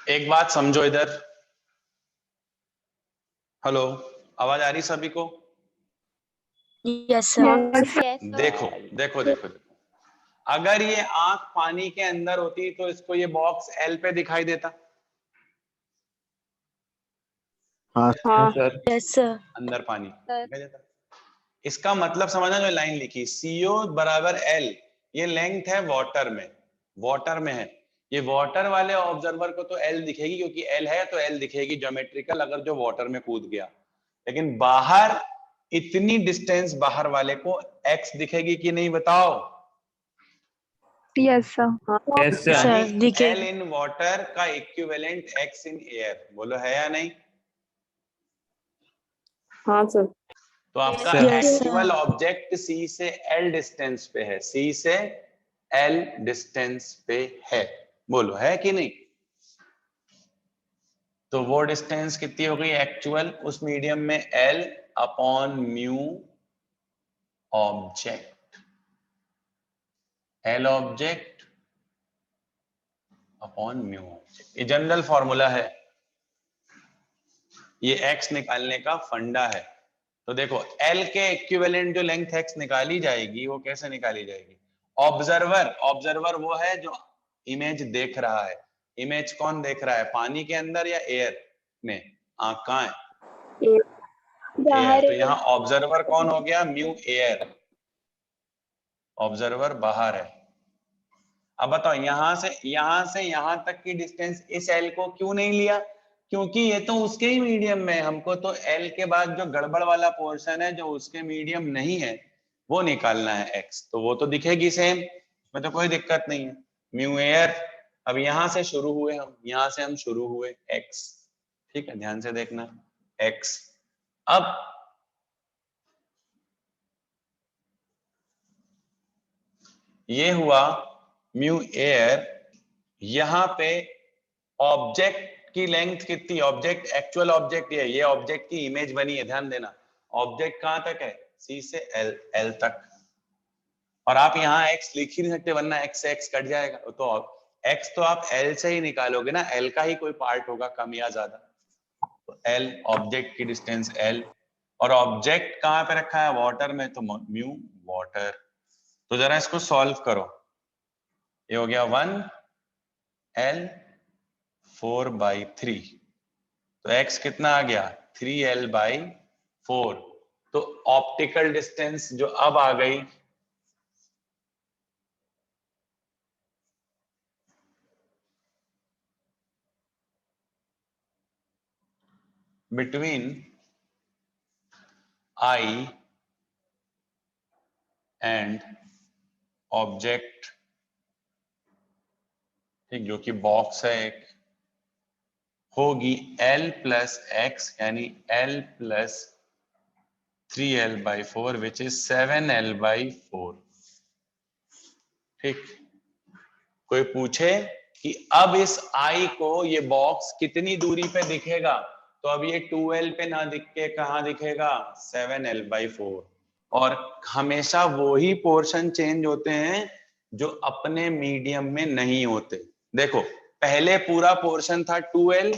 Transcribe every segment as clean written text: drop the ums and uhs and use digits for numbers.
एक बात समझो इधर। हेलो, आवाज आ रही सभी को? Yes sir. देखो देखो देखो देखो, अगर ये आंख पानी के अंदर होती तो इसको ये बॉक्स एल पे दिखाई देता। हाँ सर। Yes sir. अंदर पानी दिखाई देता। इसका मतलब समझना, जो लाइन लिखी CO बराबर L, ये लेंथ है वाटर में, वाटर में है। ये वाटर वाले ऑब्जर्वर को तो L दिखेगी, क्योंकि L है तो L दिखेगी ज्योमेट्रिकल, अगर जो वाटर में कूद गया। लेकिन बाहर इतनी डिस्टेंस बाहर वाले को X दिखेगी कि नहीं, बताओ? Yes sir. Yes sir. यानी L इन वाटर का इक्विवेलेंट X इन एयर, बोलो है या नहीं? हाँ सर। तो आपका एक्चुअल ऑब्जेक्ट C से L डिस्टेंस पे है, C से L डिस्टेंस पे है, बोलो है कि नहीं? तो वो डिस्टेंस कितनी हो गई एक्चुअल उस मीडियम में? L upon mu object, L object upon mu object, ये जनरल फॉर्मूला है, ये X निकालने का फंडा है। तो देखो L के इक्विवेलेंट जो लेंथ X निकाली जाएगी वो कैसे निकाली जाएगी? ऑब्जर्वर, ऑब्जर्वर वो है जो इमेज देख रहा है। इमेज कौन देख रहा है, पानी के अंदर या एयर में? आंख कहाँ है? एयर। तो यहाँ ऑब्जर्वर कौन हो गया? म्यू एयर, ऑब्जर्वर बाहर है। अब बताओ यहां से यहां तक की डिस्टेंस इस L को क्यों नहीं लिया? क्योंकि ये तो उसके ही मीडियम में, हमको तो L के बाद जो गड़बड़ वाला पोर्शन है जो उसके मीडियम नहीं है वो निकालना है X, तो वो तो दिखेगी सेम, उसमें तो कोई दिक्कत नहीं है, म्यू एयर। अब यहां से शुरू हुए हम, यहां से हम शुरू हुए X, ठीक है, ध्यान से देखना X। अब ये हुआ म्यू एयर, यहां पे ऑब्जेक्ट की लेंथ कितनी? ऑब्जेक्ट, एक्चुअल ऑब्जेक्ट ये ऑब्जेक्ट की इमेज बनी है, ध्यान देना। ऑब्जेक्ट कहां तक है? C से L तक। और आप यहाँ X लिख ही नहीं सकते, वरना X से X कट जाएगा। तो X तो आप L से ही निकालोगे ना, L का ही कोई पार्ट होगा कम या ज्यादा। तो L ऑब्जेक्ट की डिस्टेंस L, और ऑब्जेक्ट कहां पे रखा है? वाटर में, तो म्यू वाटर। तो जरा इसको सॉल्व करो। ये हो गया 1L 4/3, तो x कितना आ गया? 3L/4। तो ऑप्टिकल डिस्टेंस जो अब आ गई बिटवीन I एंड ऑब्जेक्ट, ठीक, जो कि बॉक्स है एक, होगी L+X, यानी L+3L/4 विच इज 7L/4। ठीक, कोई पूछे कि अब इस I को ये बॉक्स कितनी दूरी पे दिखेगा, तो अब ये 2L पे ना दिख के कहां दिखेगा? 7L/4। और हमेशा वो ही पोर्शन चेंज होते हैं जो अपने मीडियम में नहीं होते। देखो पहले पूरा पोर्शन था 2L,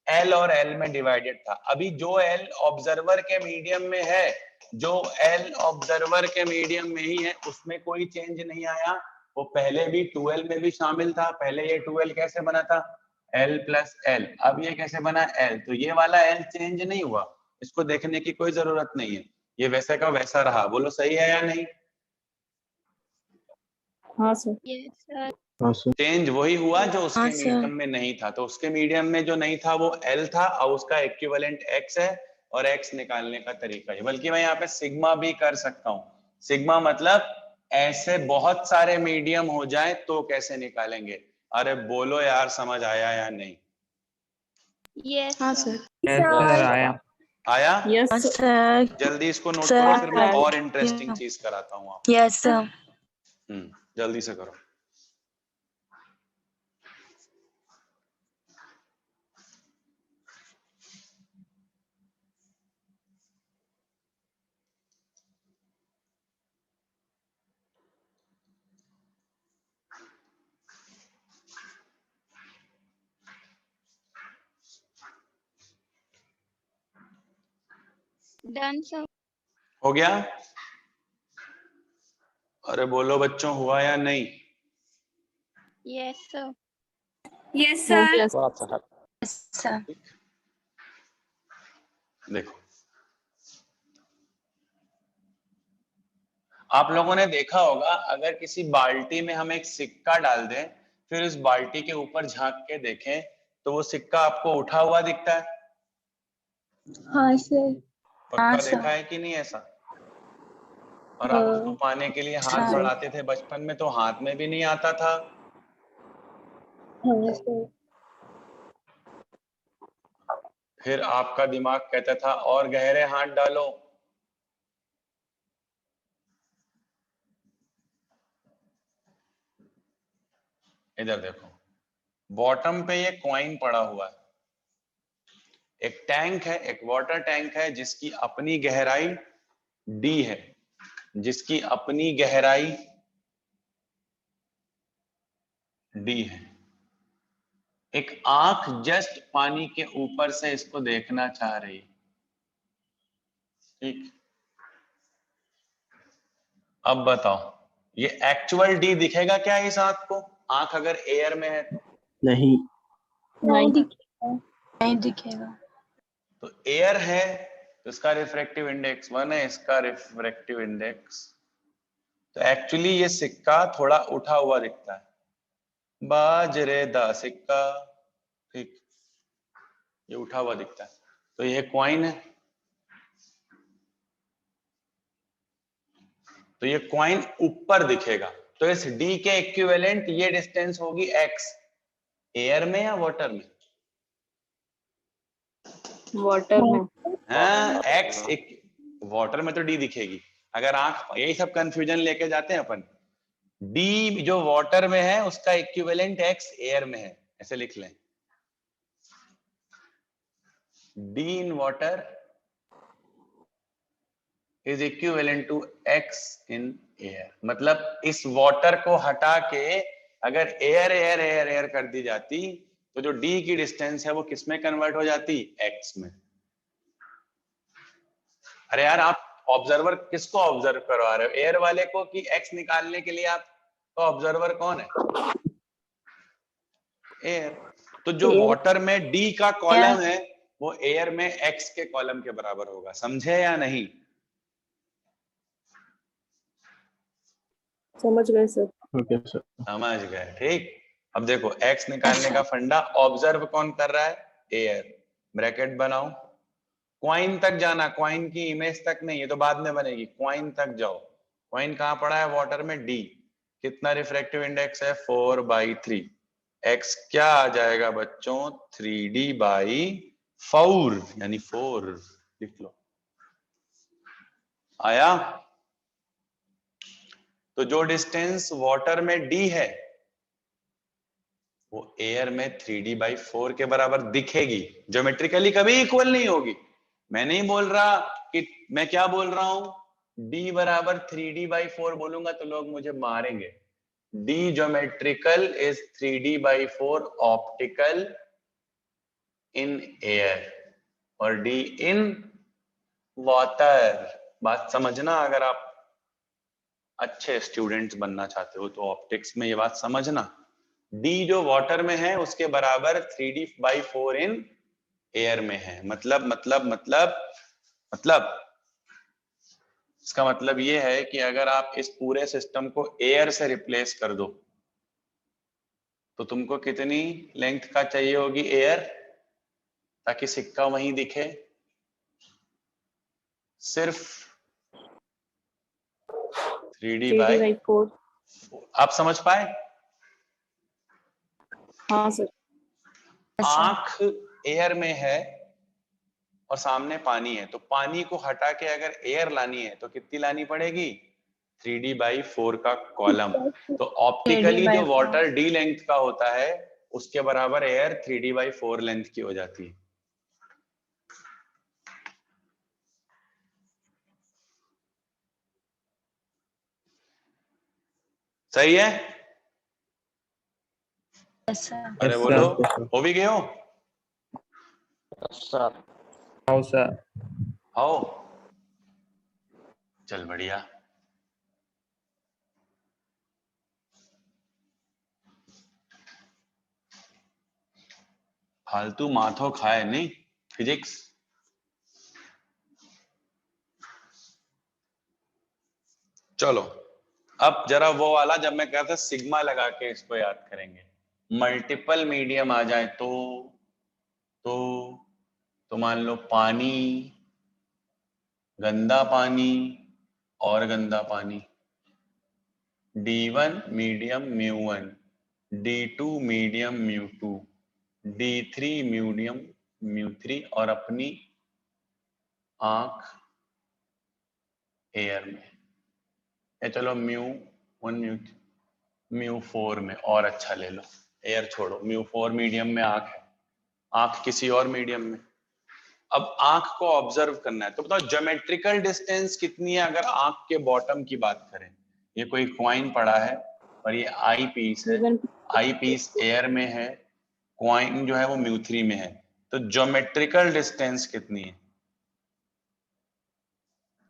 L और L में डिवाइडेड था। अभी जो L ऑब्जर्वर के मीडियम में है, जो L ऑब्जर्वर के मीडियम में ही है, उसमें कोई चेंज नहीं आया। वो पहले भी 2L में भी शामिल था। पहले ये 2L कैसे बना था? L+L। अब ये कैसे बना? L। तो ये वाला L चेंज नहीं हुआ, इसको देखने की कोई जरूरत नहीं है, ये वैसे का वैसा रहा। बोलो सही है या नहीं? हाँ सर। हाँ सर। चेंज वही हुआ जो उसके हाँ मीडियम सर। में नहीं था। तो उसके मीडियम में जो नहीं था वो L था, और उसका इक्विवेलेंट X है, और X निकालने का तरीका है। बल्कि मैं यहाँ पे सिग्मा भी कर सकता हूँ। सिग्मा मतलब ऐसे बहुत सारे मीडियम हो जाए तो कैसे निकालेंगे। अरे बोलो यार, समझ आया या नहीं? हाँ सर। आया। आया? Yes sir. जल्दी इसको नोट सर। करो, फिर मैं और इंटरेस्टिंग चीज कराता हूँ आपको। Yes sir. जल्दी से करो। Done sir. हो गया? अरे बोलो बच्चों, हुआ या नहीं? Yes sir. यस हो सर। गया सर। देखो, आप लोगों ने देखा होगा, अगर किसी बाल्टी में हम एक सिक्का डाल दें, फिर उस बाल्टी के ऊपर झांक के देखें, तो वो सिक्का आपको उठा हुआ दिखता है? हाँ सर। पक्का देखा है कि नहीं ऐसा? और आप उसको पाने के लिए हाथ बढ़ाते थे बचपन में, तो हाथ में भी नहीं आता था। हाँ सर। फिर आपका दिमाग कहता था और गहरे हाथ डालो। इधर देखो, बॉटम पे ये कॉइन पड़ा हुआ है, एक टैंक है, एक वाटर टैंक है जिसकी अपनी गहराई D है, जिसकी अपनी गहराई D है। एक आंख जस्ट पानी के ऊपर से इसको देखना चाह रही, ठीक? अब बताओ, ये एक्चुअल D दिखेगा क्या इस आंख को? आंख अगर एयर में है तो नहीं। नहीं दिखेगा। नहीं दिखेगा। तो एयर है तो इसका रिफ्रैक्टिव इंडेक्स 1 है, इसका रिफ्रैक्टिव इंडेक्स, तो एक्चुअली ये सिक्का थोड़ा उठा हुआ दिखता है, बाजरे दा सिक्का, ठीक, ये उठा हुआ दिखता है। तो ये कॉइन है, तो ये कॉइन ऊपर दिखेगा, तो इस D के इक्विवेलेंट ये डिस्टेंस होगी x, एयर में या वाटर में? वाटर में। हाँ, x वाटर में तो D दिखेगी। अगर आंख, यही सब कंफ्यूजन लेके जाते हैं अपन, D जो वाटर में है उसका इक्विवेलेंट x एयर में है, ऐसे लिख लें, D in water is equivalent to x in air। मतलब इस वाटर को हटा के अगर एयर एयर एयर एयर कर दी जाती, तो जो D की डिस्टेंस है वो किस में कन्वर्ट हो जाती? x में। अरे यार, आप ऑब्जर्वर किसको ऑब्जर्व करवा रहे हो, एयर वाले को कि x निकालने के लिए आप तो ऑब्जर्वर कौन है? एयर। तो जो वाटर में D का कॉलम है वो एयर में x के कॉलम के बराबर होगा, समझे या नहीं? समझ गए सर। Okay sir. समझ गए, ठीक। अब देखो, x निकालने का फंडा ऑब्जर्व कौन कर रहा है? एयर। ब्रैकेट बनाओ, क्वाइन तक जाना, क्वाइन की इमेज तक नहीं, ये तो बाद में बनेगी, क्वाइन तक जाओ। क्वाइन कहाँ पड़ा है? वाटर में, D। कितना रिफ्रैक्टिव इंडेक्स है? 4/3। x क्या आ जाएगा बच्चों? 3D/4, यानी 4 लिख लो। आया? तो जो डिस्टेंस वाटर में D है वो एयर में 3D/4 के बराबर दिखेगी, ज्योमेट्रिकली कभी इक्वल नहीं होगी। मैं नहीं बोल रहा कि, मैं क्या बोल रहा हूं, D बराबर 3D/4 बोलूंगा तो लोग मुझे मारेंगे। D geometrical is 3D/4 optical in air और D इन वाटर। बात समझना, अगर आप अच्छे स्टूडेंट्स बनना चाहते हो तो ऑप्टिक्स में ये बात समझना। D जो वाटर में है उसके बराबर 3D/4 इन एयर में है। मतलब इसका मतलब ये है कि अगर आप इस पूरे सिस्टम को एयर से रिप्लेस कर दो तो तुमको कितनी लेंथ का चाहिए होगी एयर, ताकि सिक्का वहीं दिखे? सिर्फ 3D/4। आप समझ पाए? हाँ सर। आंख एयर में है और सामने पानी है, तो पानी को हटा के अगर एयर लानी है तो कितनी लानी पड़ेगी? 3D/4 का कॉलम। तो ऑप्टिकली जो वाटर D लेंथ का होता है उसके बराबर एयर 3D/4 लेंथ की हो जाती है। सही है? अरे बोलो, हो भी गए हो? आओ सर। आओ। चल बढ़िया। फालतू माथो खाए नहीं फिजिक्स। चलो अब जरा वो वाला जब मैं कहता सिग्मा लगा के इसको याद करेंगे। मल्टीपल मीडियम आ जाए तो मान लो पानी, गंदा पानी और गंदा पानी, D1 medium μ1, D2 medium μ2, D3 medium μ3 और अपनी आंख एयर में, या चलो μ1 μ4 में, और अच्छा ले लो, एयर छोड़ो, μ4 मीडियम में आंख है, आंख किसी और मीडियम में। अब आंख को ऑब्जर्व करना है, तो बताओ ज्योमेट्रिकल डिस्टेंस कितनी है अगर आंख के बॉटम की बात करें। ये कोई कॉइन पड़ा है और ये आई पीस है, आई पीस एयर में है, कॉइन जो है वो μ3 में है, तो ज्योमेट्रिकल डिस्टेंस कितनी है?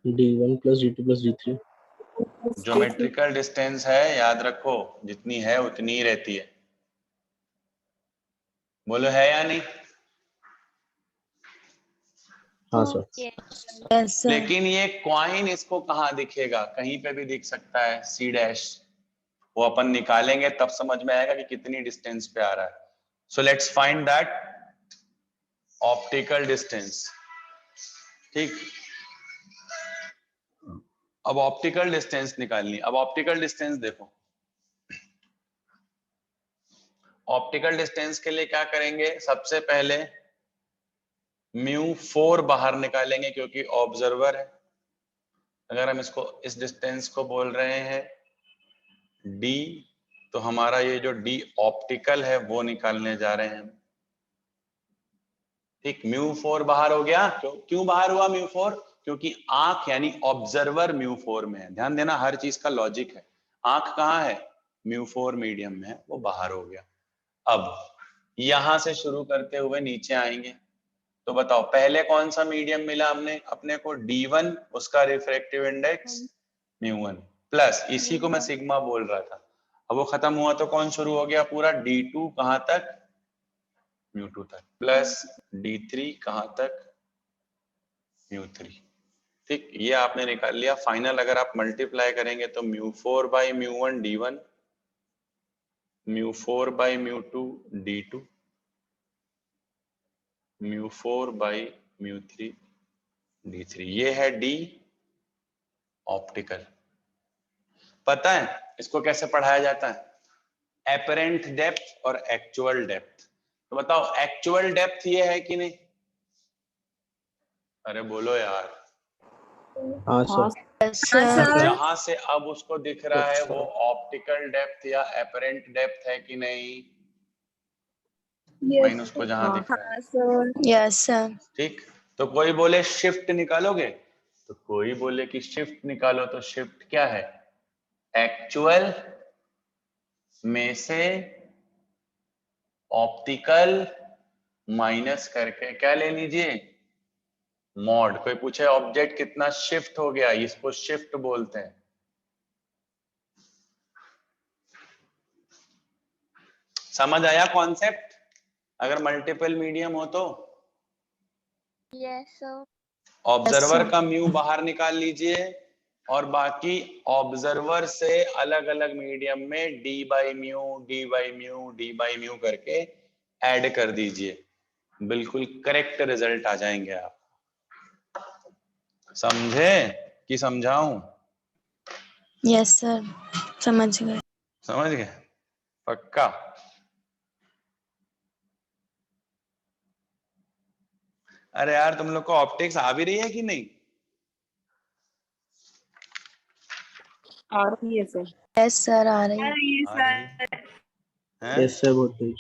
D1 plus D2 plus D3। Geometrical distance है, याद रखो, जितनी है उतनी ही रहती है। बोलो है या नहीं? हाँ सर। Yes sir. लेकिन ये कॉइन इसको कहाँ दिखेगा? कहीं पे भी दिख सकता है, C डैश, वो अपन निकालेंगे तब समझ में आएगा कि कितनी डिस्टेंस पे आ रहा है। So let's find that optical distance. ठीक, अब ऑप्टिकल डिस्टेंस निकालनी। अब ऑप्टिकल डिस्टेंस देखो, ऑप्टिकल डिस्टेंस के लिए क्या करेंगे? सबसे पहले μ4 बाहर निकालेंगे क्योंकि ऑब्जर्वर है। अगर हम इसको इस डिस्टेंस को बोल रहे हैं d, तो हमारा ये जो d ऑप्टिकल है वो निकालने जा रहे हैं। ठीक, μ4 बाहर हो गया। क्यों बाहर हुआ μ4? क्योंकि आंख यानी ऑब्जर्वर μ4 में है। ध्यान देना, हर चीज का लॉजिक है। आंख कहाँ है? μ4 मीडियम में है, वो बाहर हो गया। अब यहां से शुरू करते हुए नीचे आएंगे, तो बताओ पहले कौन सा मीडियम मिला हमने अपने को? D1, उसका रिफ्रैक्टिव इंडेक्स μ1 प्लस, इसी को मैं सिग्मा बोल रहा था। अब वो खत्म हुआ तो कौन शुरू हो गया? पूरा D2 कहां तक? μ2 तक, प्लस D3 कहां तक? μ3। ठीक, ये आपने निकाल लिया। फाइनल अगर आप मल्टीप्लाई करेंगे तो μ4 by μ1 D1, μ4 by μ2 D2, μ4 by μ3 D3। ये है D ऑप्टिकल। पता है इसको कैसे पढ़ाया जाता है? एपरेंट डेप्थ और एक्चुअल डेप्थ। तो बताओ एक्चुअल डेप्थ ये है कि नहीं? अरे बोलो यार। हाँ सर। जहां से अब उसको दिख रहा है वो ऑप्टिकल डेप्थ या एपरेंट डेप्थ है कि नहीं? माइन उसको जहां दिख रहा है। Yes sir. ठीक, तो कोई बोले शिफ्ट निकालोगे, तो कोई बोले कि शिफ्ट निकालो, तो शिफ्ट क्या है? एक्चुअल में से ऑप्टिकल माइनस करके क्या ले लीजिए? मॉड। कोई पूछे ऑब्जेक्ट कितना शिफ्ट हो गया, इसको शिफ्ट बोलते हैं। समझ आया कॉन्सेप्ट? अगर मल्टीपल मीडियम हो तो यस सर। ऑब्जर्वर का म्यू बाहर निकाल लीजिए और बाकी ऑब्जर्वर से अलग अलग मीडियम में d by mu, d by mu, d by mu करके ऐड कर दीजिए। बिल्कुल करेक्ट रिजल्ट आ जाएंगे आप। समझे कि समझाऊं? यस सर, समझ गए। समझ गए? पक्का? अरे यार तुम लोग को ऑप्टिक्स आ भी रही है कि नहीं? आ रही है सर। यस सर, आ रही है। यस सर बोलते हैं।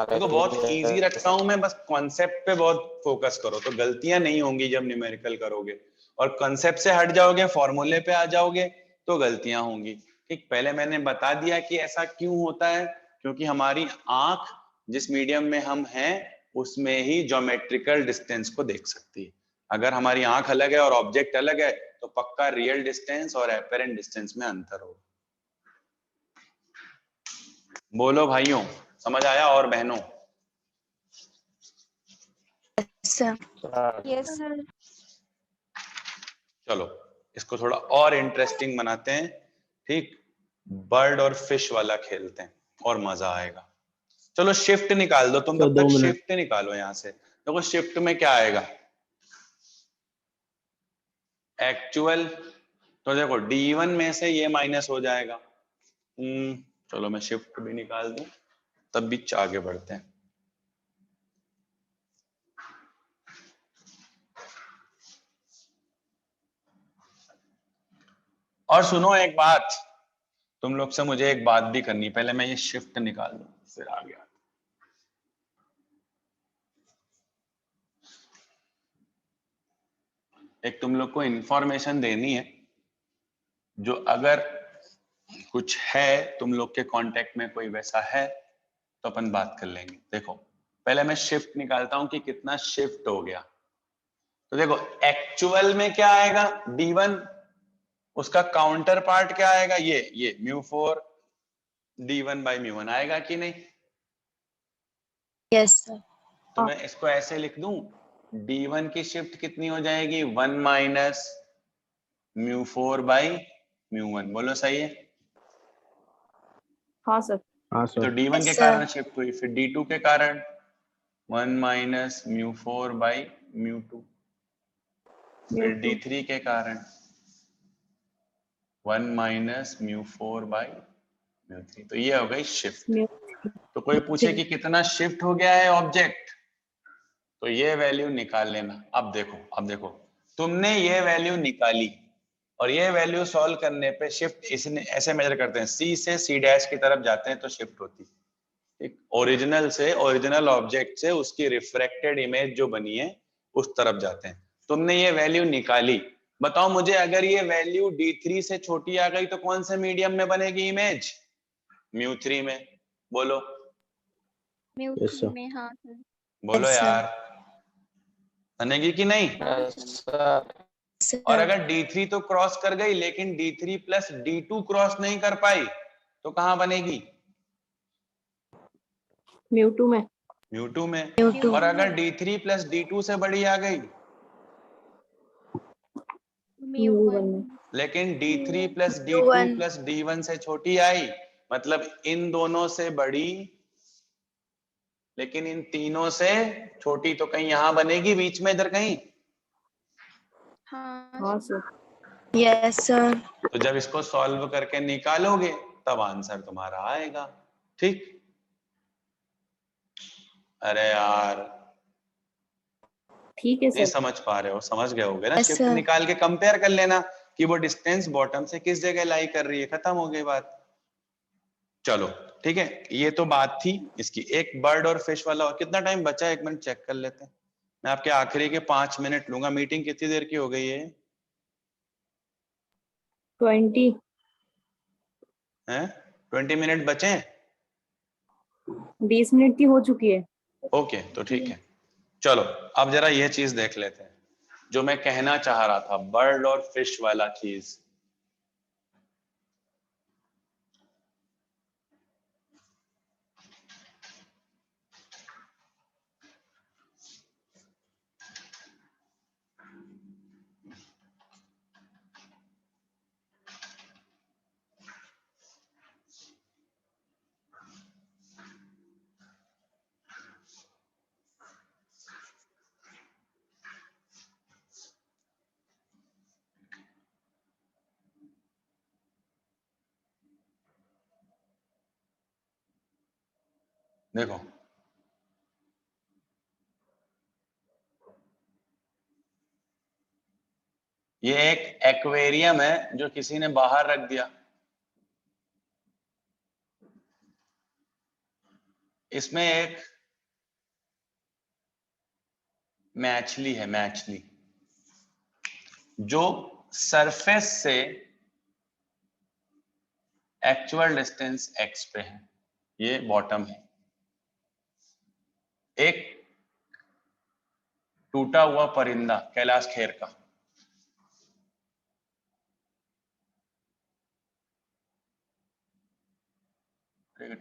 देखो बहुत इजी रखता हूं मैं, बस कॉन्सेप्ट पे बहुत फोकस करो तो गलतियां नहीं होंगी जब न्यूमेरिकल करोगे, और कॉन्सेप्ट से हट जाओगे, फॉर्मूले पे आ जाओगे तो गलतियां होंगी। ठीक, पहले मैंने बता दिया कि ऐसा क्यों होता है, क्योंकि हमारी आंख जिस मीडियम में हम हैं उसमें ही ज्योमेट्रिकल डिस्टेंस को देख सकती है। अगर हमारी आंख अलग है और ऑब्जेक्ट अलग है तो पक्का रियल डिस्टेंस और एपेरेंट डिस्टेंस में अंतर होगा। बोलो भाइयों, समझ आया? और बहनों? सर। Yes sir. चलो इसको थोड़ा और इंटरेस्टिंग बनाते हैं, ठीक? बर्ड और फिश वाला खेलते हैं और मजा आएगा। चलो शिफ्ट निकाल दो तुम, तो तब 2 तक मिनट। शिफ्ट निकालो यहां से। देखो शिफ्ट में क्या आएगा, एक्चुअल, तो देखो D1 में से ये माइनस हो जाएगा। चलो मैं शिफ्ट भी निकाल दूं, तब भी आगे बढ़ते हैं। और सुनो एक बात, तुम लोग से मुझे एक बात भी करनी, पहले मैं ये शिफ्ट निकाल दूं फिर आगे। एक तुम लोग को इंफॉर्मेशन देनी है, जो अगर कुछ है तुम लोग के कांटेक्ट में कोई वैसा है तो अपन बात कर लेंगे। देखो पहले मैं शिफ्ट निकालता हूं कि कितना शिफ्ट हो गया। तो देखो एक्चुअल में क्या आएगा, D1, उसका काउंटर पार्ट क्या आएगा, ये μ4 D1 by μ1 आएगा कि नहीं? Yes sir. तो मैं इसको ऐसे लिख दूं, D1 की शिफ्ट कितनी हो जाएगी, 1 माइनस μ4 by μ1। बोलो सही है? हाँ सर। हाँ तो सर। D1 Yes, के sir. कारण शिफ्ट हुई, फिर D2 के कारण 1 माइनस μ4 by μ2, फिर D3 के कारण 1 माइनस μ4 by μ3। तो ये हो गई शिफ्ट। तो कोई पूछे कि कितना शिफ्ट हो गया है ऑब्जेक्ट, तो ये वैल्यू निकाल लेना। अब देखो तुमने ये वैल्यू निकाली और ये वैल्यू सॉल्व करने पे शिफ्ट इसने ऐसे मेजर करते हैं, C से C डैश की तरफ जाते हैं तो शिफ्ट होती है। ओरिजिनल से, ओरिजिनल ऑब्जेक्ट से उसकी रिफ्रैक्टेड इमेज जो बनी है उस तरफ जाते हैं। तुमने ये वैल्यू निकाली, बताओ मुझे अगर ये वैल्यू D3 से छोटी आ गई तो कौन से मीडियम में बनेगी इमेज, μ3 में। बोलो Yes, sir. में। हाँ सर। बोलो Yes, sir. यार, बनेगी कि नहीं? और अगर D3 तो क्रॉस कर गई लेकिन D3 प्लस D2 क्रॉस नहीं कर पाई तो कहां बनेगी, μ2 में। μ2 में। μ2. और अगर D3 प्लस D2 से बड़ी आ गई μ1 में। लेकिन D3 plus D2 μ1. Plus D1 से छोटी आई, मतलब इन दोनों से बड़ी लेकिन इन तीनों से छोटी, तो कहीं यहां बनेगी बीच में, इधर कहीं। हाँ सर। Yes, sir. तो जब इसको सॉल्व करके निकालोगे तब आंसर तुम्हारा आएगा, ठीक? अरे यार ठीक है नहीं सर। समझ पा रहे हो, समझ गए होगे ना? Yes, shift sir. निकाल के कंपेयर कर लेना कि वो डिस्टेंस बॉटम से किस जगह लाई कर रही है, खत्म हो गई बात। चलो ठीक है, ये तो बात थी इसकी। एक बर्ड और फिश वाला, और कितना टाइम बचा है, 1 मिनट चेक कर लेते हैं। मैं आपके आखिरी के 5 मिनट लूंगा। मीटिंग कितनी देर की हो गई है? 20 हैं? 20 मिनट बचे हैं? 20 मिनट की हो चुकी है। ओके तो ठीक है। चलो अब जरा ये चीज देख लेते हैं जो मैं कहना चाह रहा था, बर्ड और फिश वाला चीज। देखो ये एक एक्वेरियम है जो किसी ने बाहर रख दिया। इसमें एक मैचली है, मैचली, जो सरफेस से एक्चुअल डिस्टेंस x पे है, ये बॉटम है। एक टूटा हुआ परिंदा, कैलाश खेर का।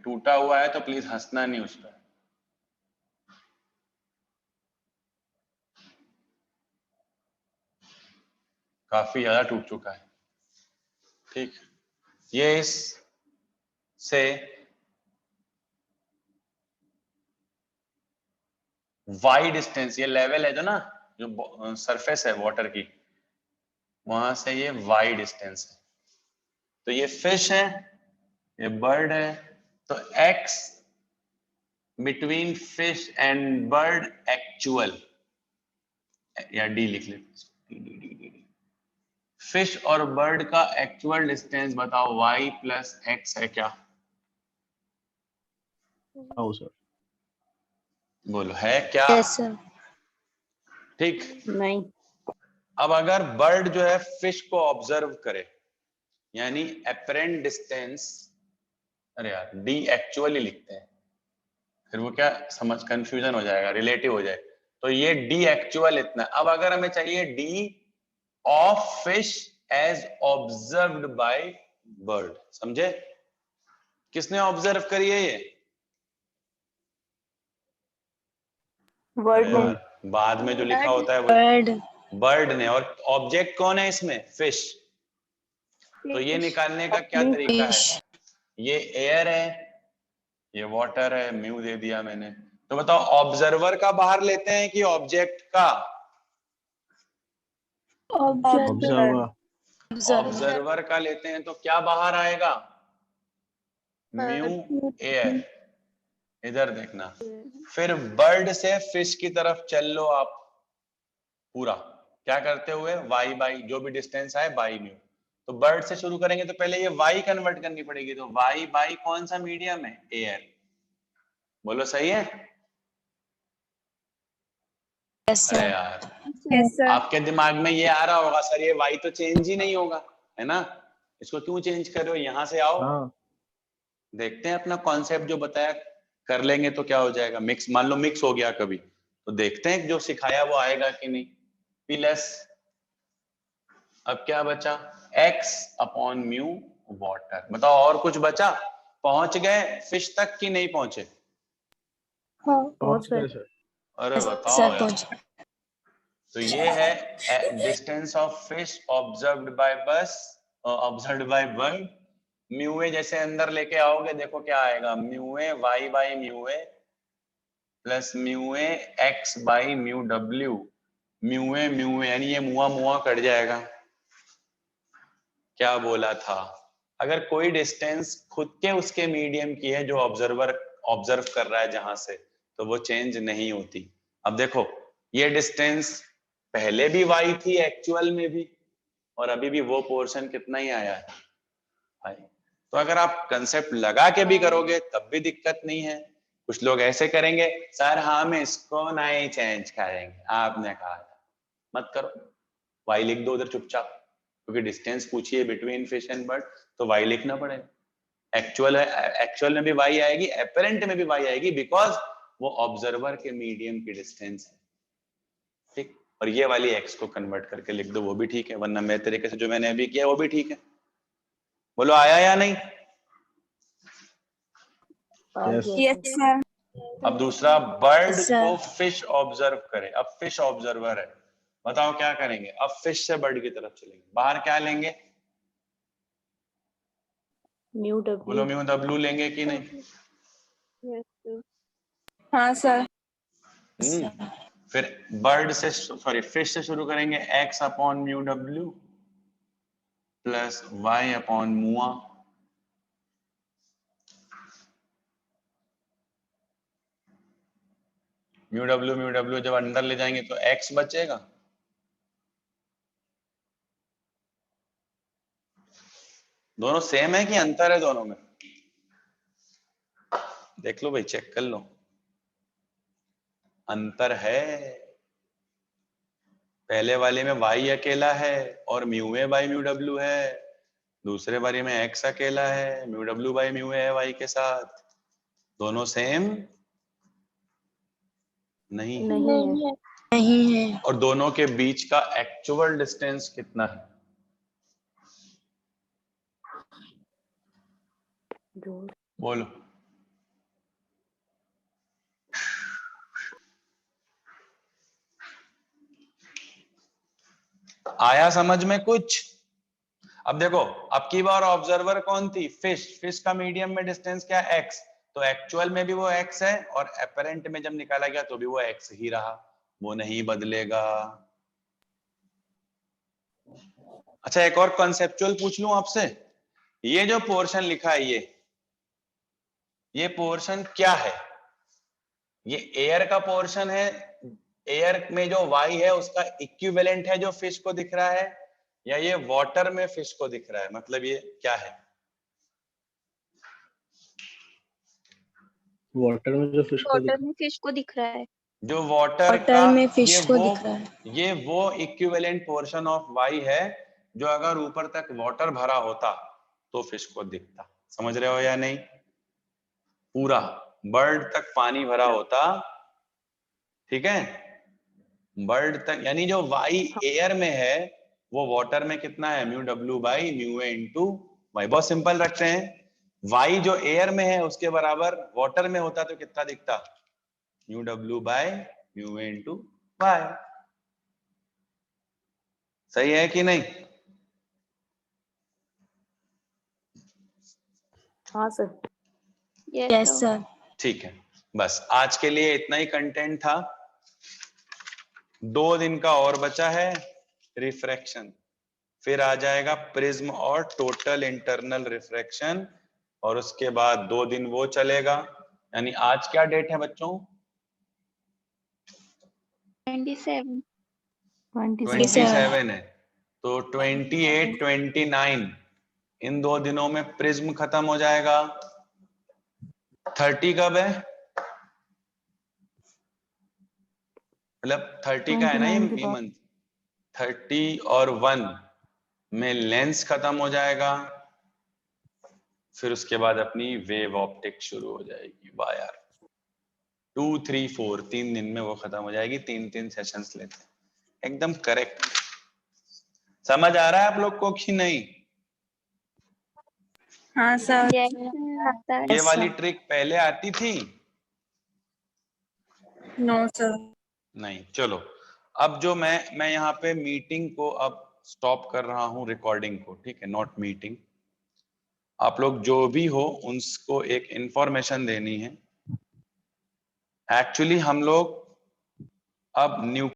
टूटा हुआ है तो प्लीज हंसना नहीं उस पर। काफी ज्यादा टूट चुका है। ठीक, ये इस से वाई डिस्टेंस, ये लेवल है जो ना, जो सरफेस है वाटर की, वहां से ये वाई डिस्टेंस है। तो ये फिश है, ये बर्ड है, तो x between fish and bird actual, या d लिख लेते, फिश और बर्ड का एक्चुअल डिस्टेंस बताओ, y प्लस x है क्या? हाँ सर। बोलो है क्या? Yes sir. ठीक। नहीं। अब अगर बर्ड जो है फिश को ऑब्जर्व करे, यानी अपरेंट डिस्टेंस, अरे यार डी एक्चुअली लिखते हैं, फिर वो क्या समझ कंफ्यूजन हो जाएगा, रिलेटिव हो जाए, तो ये डी एक्चुअल इतना। अब अगर हमें चाहिए D of fish as observed by bird, समझे? किसने ऑब्जर्व करी है ये? वर्ड अरे में। यार, बाद में जो लिखा होता है वो बर्ड। बर्ड ने, और ऑब्जेक्ट कौन है इसमें? फिश। तो ये निकालने का क्या तरीका है? फिश। ये एयर है, ये वाटर है, म्यू दे दिया मैंने। तो बताओ ऑब्जर्वर का बाहर लेते हैं कि ऑब्जेक्ट का? ऑब्जर्वर। ऑब्जर्वर का लेते हैं, तो क्या बाहर आएगा? Mu air. इधर देखना, फिर बर्ड से फिश की तरफ चल लो आप पूरा, क्या करते हुए? y बाई जो भी डिस्टेंस आए बाई म्यू। तो बर्ड से शुरू करेंगे तो पहले ये y कन्वर्ट करनी पड़ेगी, तो y बाई कौन सा मीडियम है? एयर। बोलो सही है? यस अरे सर। यार, यस सर। आपके दिमाग में ये आ रहा होगा, सर ये y तो चेंज ही नहीं होगा, है ना, इसको क्यों चेंज कर रहे हो? यहाँ से आओ, हाँ देखते हैं अपना कॉन्सेप्ट जो बताया कर लेंगे तो क्या हो जाएगा। मिक्स, मान लो मिक्स हो गया कभी, तो देखते हैं जो सिखाया वो आएगा कि नहीं। प्लस अब क्या बचा? x upon mu water. बताओ और कुछ बचा? पहुंच गए फिश तक कि नहीं पहुंचे? पहुंच गए सर। अरे बताओ सर यार। पहुंच। तो ये है distance of fish observed by बस, observed by bird. Mu a जैसे अंदर लेके आओगे, देखो क्या आएगा, mu a y by mu a plus mu a x by mu डब्ल्यू। म्यू ए यानी ये मुआ मुआ कट जाएगा। क्या बोला था? अगर कोई डिस्टेंस खुद के उसके मीडियम की है जो ऑब्जर्वर ऑब्जर्व कर रहा है जहां से, तो वो चेंज नहीं होती। अब देखो ये डिस्टेंस पहले भी y थी एक्चुअल में भी, और अभी भी वो पोर्शन कितना ही आया है भाई। तो अगर आप कंसेप्ट लगा के भी करोगे तब भी दिक्कत नहीं है। कुछ लोग ऐसे करेंगे, सर हम इसको नहीं चेंज करेंगे, आपने कहा था। मत करो, y लिख दो उधर चुपचाप, क्योंकि डिस्टेंस पूछी है बिटवीन फिश एंड बर्ड, तो y लिखना पड़ेगा। एक्चुअल है, एक्चुअल में भी y आएगी, एपरेंट में भी y आएगी, बिकॉज वो ऑब्जर्वर के मीडियम की डिस्टेंस है। ठीक, और ये वाली x को कन्वर्ट करके लिख दो, वो भी ठीक है, वरना मेरे तरीके से जो मैंने अभी किया वो भी ठीक है। बोलो आया या नहीं? Yes sir. अब दूसरा, बर्ड Yes, sir. को फिश ऑब्जर्व करे। अब फिश ऑब्जर्वर है, बताओ क्या करेंगे? अब फिश से बर्ड की तरफ चलेंगे, बाहर क्या लेंगे? म्यू बोलो डब्ल्यू। म्यू डब्ल्यू लेंगे कि नहीं? हाँ सर। फिर बर्ड से, सॉरी फिश से शुरू करेंगे, x upon mu W plus y upon मुआ। म्यू डब्ल्यू जब अंदर ले जाएंगे तो x बचेगा, दोनों सेम है कि अंतर है दोनों में? देख लो भाई, चेक कर लो, अंतर है। पहले वाले में y अकेला है और mu A by mu W है, दूसरे वाले में x अकेला है, म्यू डब्ल्यू बाई म्यू ए है y के साथ। दोनों सेम नहीं, नहीं है। नहीं है। और दोनों के बीच का एक्चुअल डिस्टेंस कितना है? बोलो। आया समझ में कुछ? अब देखो, अब की बार ऑब्जर्वर कौन थी? फिश का मीडियम में डिस्टेंस क्या? x। तो एक्चुअल में भी वो x है और अपेरेंट में जब निकाला गया तो भी वो x ही रहा, वो नहीं बदलेगा। अच्छा, एक और कॉन्सेप्चुअल पूछ लूं आपसे। ये जो पोर्शन लिखा है, ये पोर्शन क्या है? ये एयर का पोर्शन है। एयर में जो y है उसका इक्विवेलेंट है जो फिश को दिख रहा है, या ये वाटर में फिश को दिख रहा है? मतलब ये क्या है? वाटर में जो फिश को वाटर में फिश को दिख रहा है। जो वाटर वाटर का, में फिश को दिख रहा है। ये वो इक्विवेलेंट पोर्शन ऑफ y है जो अगर ऊपर तक वाटर भरा होता तो फिश को दिखता। समझ रहे हो या नहीं? पूरा बर्ड तक पानी भरा होता, ठीक है, बर्ड तक, यानी जो y एयर में है वो वाटर में कितना है? Mu w by mu a into y. बहुत सिंपल रखते हैं, y जो एयर में है उसके बराबर वाटर में होता तो कितना दिखता? Mu w by mu a into y. सही है कि नहीं? हाँ सर। Yes sir. ठीक है, बस आज के लिए इतना ही कंटेंट था। 2 दिन का और बचा है रिफ्रैक्शन, फिर आ जाएगा प्रिज्म और टोटल इंटरनल रिफ्रैक्शन, और उसके बाद 2 दिन वो चलेगा। यानी आज क्या डेट है बच्चों? 27 है। तो 28, 29 इन 2 दिनों में प्रिज्म खत्म हो जाएगा। 30 कब है? मतलब 30 का है ना ये मंथ। 30 और 1 में लेंस खत्म हो जाएगा, फिर उसके बाद अपनी वेव ऑप्टिक शुरू हो जाएगी। वाह यार, 2, 3, 4 3 दिन में वो खत्म हो जाएगी। 3 सेशंस लेते हैं। एकदम करेक्ट। समझ आ रहा है आप लोग को कि नहीं? हाँ सर। ये वाली ट्रिक पहले आती थी? No sir. नहीं। चलो, अब जो मैं यहाँ पे मीटिंग को अब स्टॉप कर रहा हूँ, रिकॉर्डिंग को, ठीक है, नॉट मीटिंग। आप लोग जो भी हो उनको एक इंफॉर्मेशन देनी है। एक्चुअली हम लोग अब न्यू